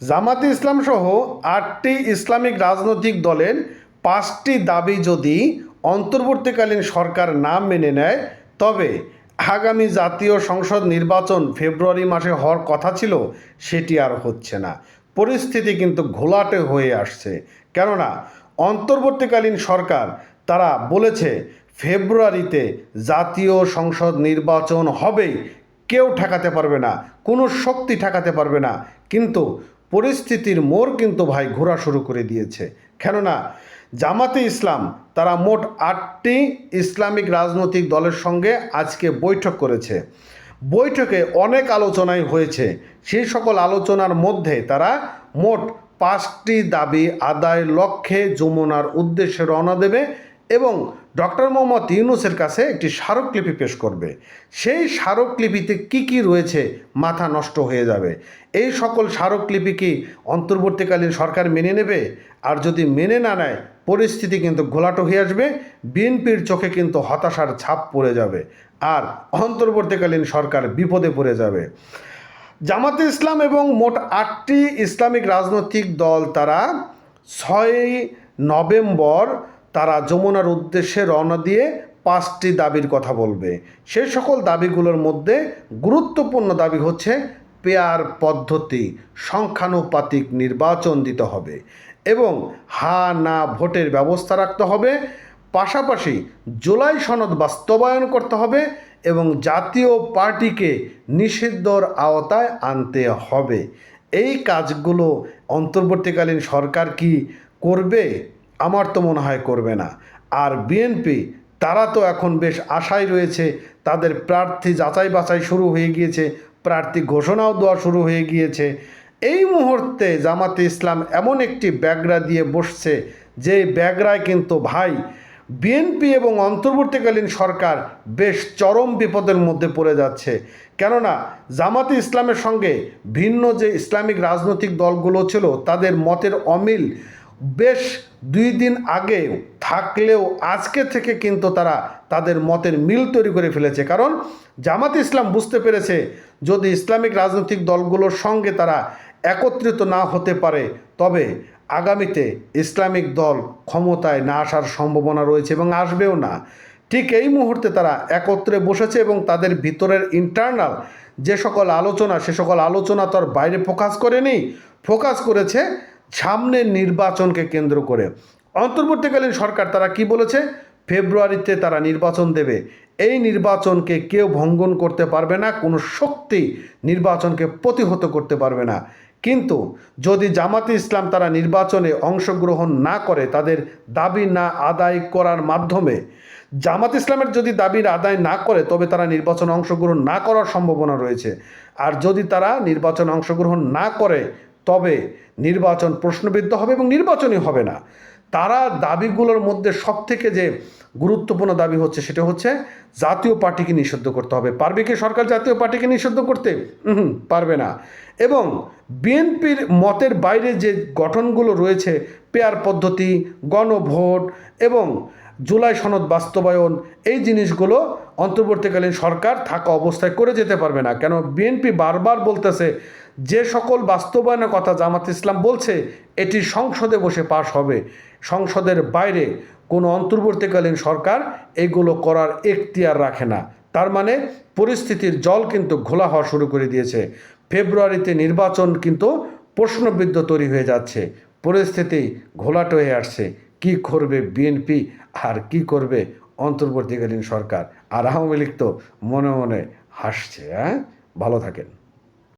জামাতে ইসলাম সহ ৮টি ইসলামিক রাজনৈতিক দলের ৫টি দাবি যদি অন্তর্বর্তীকালীন সরকার না মেনে নেয়, তবে আগামী জাতীয় সংসদ নির্বাচন ফেব্রুয়ারি মাসে হওয়ার কথা ছিল, সেটি আর হচ্ছে না। পরিস্থিতি কিন্তু ঘোলাটে হয়ে আসছে। কেননা অন্তর্বর্তীকালীন সরকার তারা বলেছে ফেব্রুয়ারিতে জাতীয় সংসদ নির্বাচন হবেই, কেউ ঠেকাতে পারবে না, কোনো শক্তি ঠেকাতে পারবে না। কিন্তু পরিস্থিতির মোড় কিন্তু ভাই ঘোরা শুরু করে দিয়েছে। কেননা জামাতে ইসলাম তারা মোট ৮টি ইসলামিক রাজনৈতিক দলের সঙ্গে আজকে বৈঠক করেছে। বৈঠকে অনেক আলোচনাই হয়েছে। সেই সকল আলোচনার মধ্যে তারা মোট 5টি দাবি আদায়ের লক্ষ্যে যমুনার উদ্দেশ্যে রওনা দেবে এবং ডক্টর মোহাম্মদ ইউনূসের কাছে একটি স্মারকলিপি পেশ করবে। সেই স্মারকলিপিতে কি কি রয়েছে মাথা নষ্ট হয়ে যাবে। এই সকল স্মারকলিপি কি অন্তর্বর্তীকালীন সরকার মেনে নেবে? আর যদি মেনে না নেয়, পরিস্থিতি কিন্তু ঘোলাটো হয়ে আসবে। বিএনপির চোখে কিন্তু হতাশার ছাপ পড়ে যাবে, আর অন্তর্বর্তীকালীন সরকার বিপদে পড়ে যাবে। জামাতে ইসলাম এবং মোট ৮টি ইসলামিক রাজনৈতিক দল তারা ৬ই নভেম্বর তারা যমুনার উদ্দেশ্যে রওনা দিয়ে 5টি দাবির কথা বলবে। সেই সকল দাবিগুলোর মধ্যে গুরুত্বপূর্ণ দাবি হচ্ছে পেয়ার পদ্ধতি, সংখ্যানুপাতিক নির্বাচন দিতে হবে এবং হা না ভোটের ব্যবস্থা রাখতে হবে। পাশাপাশি জুলাই সনদ বাস্তবায়ন করতে হবে এবং জাতীয় পার্টিকে নিষিদ্ধর আওতায় আনতে হবে। এই কাজগুলো অন্তর্বর্তীকালীন সরকার কি করবে? আমার তো মনে হয় করবে না। আর বিএনপি তারা তো এখন বেশ আশায় রয়েছে, তাদের প্রার্থী যাচাই বাছাই শুরু হয়ে গিয়েছে, প্রার্থী ঘোষণাও দেওয়া শুরু হয়ে গিয়েছে। এই মুহূর্তে জামাতে ইসলাম এমন একটি ব্যাগরা দিয়ে বসছে, যে ব্যাগরায় কিন্তু ভাই বিএনপি এবং অন্তর্বর্তীকালীন সরকার বেশ চরম বিপদের মধ্যে পড়ে যাচ্ছে। কেননা জামাতে ইসলামের সঙ্গে ভিন্ন যে ইসলামিক রাজনৈতিক দলগুলো ছিল, তাদের মতের অমিল বেশ 2 দিন আগে থাকলেও আজকে থেকে কিন্তু তারা তাদের মতের মিল তৈরি করে ফেলেছে। কারণ জামাতে ইসলাম বুঝতে পেরেছে, যদি ইসলামিক রাজনৈতিক দলগুলোর সঙ্গে তারা একত্রিত না হতে পারে, তবে আগামীতে ইসলামিক দল ক্ষমতায় না আসার সম্ভাবনা রয়েছে এবং আসবেও না। ঠিক এই মুহূর্তে তারা একত্রে বসেছে এবং তাদের ভিতরের ইন্টারনাল যে সকল আলোচনা, সে সকল আলোচনা তো আর বাইরে ফোকাস করেনি, ফোকাস করেছে সামনের নির্বাচনকে কেন্দ্র করে। অন্তর্বর্তীকালীন সরকার তারা কি বলেছে? ফেব্রুয়ারিতে তারা নির্বাচন দেবে। এই নির্বাচনকে কেউ ভঙ্গন করতে পারবে না, কোনো শক্তি নির্বাচনকে প্রতিহত করতে পারবে না। কিন্তু যদি জামাতে ইসলাম তারা নির্বাচনে অংশগ্রহণ না করে, তাদের দাবি না আদায় করার মাধ্যমে, জামাত ইসলামের যদি দাবির আদায় না করে, তবে তারা নির্বাচনে অংশগ্রহণ না করার সম্ভাবনা রয়েছে। আর যদি তারা নির্বাচনে অংশগ্রহণ না করে, তবে নির্বাচন প্রশ্নবিদ্ধ হবে এবং নির্বাচনই হবে না। তারা দাবিগুলোর মধ্যে সবথেকে যে গুরুত্বপূর্ণ দাবি হচ্ছে, সেটা হচ্ছে জাতীয় পার্টিকে নিষিদ্ধ করতে হবে। পারবে কি সরকার জাতীয় পার্টিকে নিষিদ্ধ করতে? পারবে না। এবং বিএনপির মতের বাইরে যে গঠনগুলো রয়েছে, পেয়ার পদ্ধতি, গণভোট এবং জুলাই সনদ বাস্তবায়ন, এই জিনিসগুলো অন্তর্বর্তীকালীন সরকার থাকা অবস্থায় করে যেতে পারবে না। কেন? বিএনপি বারবার বলতেছে, যে সকল বাস্তবায়নের কথা জামাত ইসলাম বলছে, এটি সংসদে বসে পাশ হবে। সংসদের বাইরে কোনো অন্তর্বর্তীকালীন সরকার এগুলো করার এখতিয়ার রাখে না। তার মানে পরিস্থিতির জল কিন্তু ঘোলা হওয়া শুরু করে দিয়েছে। ফেব্রুয়ারিতে নির্বাচন কিন্তু প্রশ্নবিদ্ধ তৈরি হয়ে যাচ্ছে। পরিস্থিতি ঘোলাট হয়ে আসছে। কি করবে বিএনপি আর কি করবে অন্তর্বর্তীকালীন সরকার? আর আওয়ামী লীগ তো মনে মনে হাসছে। ভালো থাকেন।